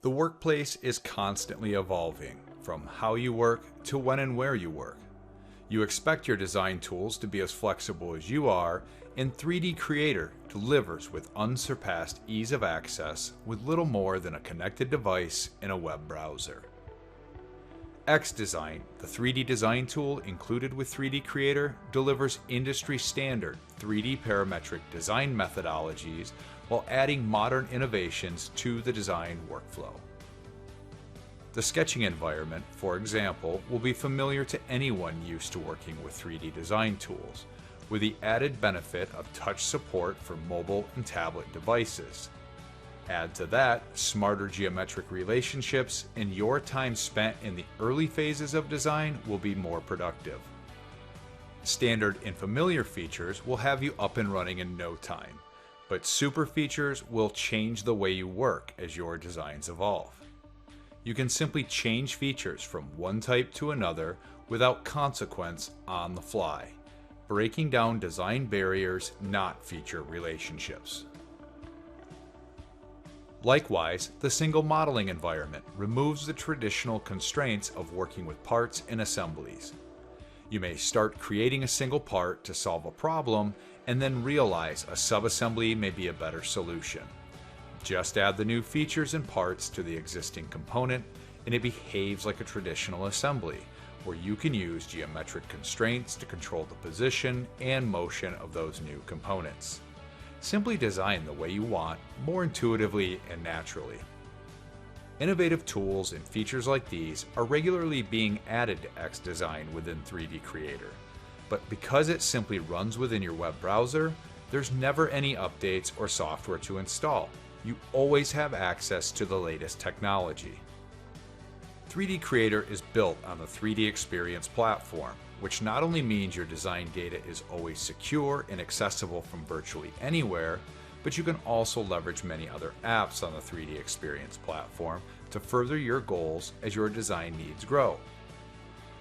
The workplace is constantly evolving, from how you work to when and where you work. You expect your design tools to be as flexible as you are, and 3D Creator delivers with unsurpassed ease of access with little more than a connected device and a web browser. xDesign, the 3D design tool included with 3D Creator, delivers industry-standard 3D parametric design methodologies while adding modern innovations to the design workflow. The sketching environment, for example, will be familiar to anyone used to working with 3D design tools, with the added benefit of touch support for mobile and tablet devices. Add to that smarter geometric relationships, and your time spent in the early phases of design will be more productive. Standard and familiar features will have you up and running in no time, but super features will change the way you work as your designs evolve. You can simply change features from one type to another without consequence on the fly, breaking down design barriers, not feature relationships. Likewise, the single modeling environment removes the traditional constraints of working with parts and assemblies. You may start creating a single part to solve a problem and then realize a subassembly may be a better solution. Just add the new features and parts to the existing component, and it behaves like a traditional assembly, where you can use geometric constraints to control the position and motion of those new components. Simply design the way you want, more intuitively and naturally. Innovative tools and features like these are regularly being added to xDesign within 3D Creator, but because it simply runs within your web browser, there's never any updates or software to install. You always have access to the latest technology. 3D Creator is built on the 3DEXPERIENCE platform, which not only means your design data is always secure and accessible from virtually anywhere, but you can also leverage many other apps on the 3DEXPERIENCE platform to further your goals as your design needs grow.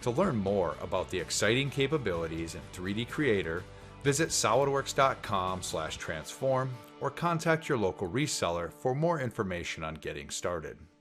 To learn more about the exciting capabilities in 3D Creator, visit solidworks.com/transform or contact your local reseller for more information on getting started.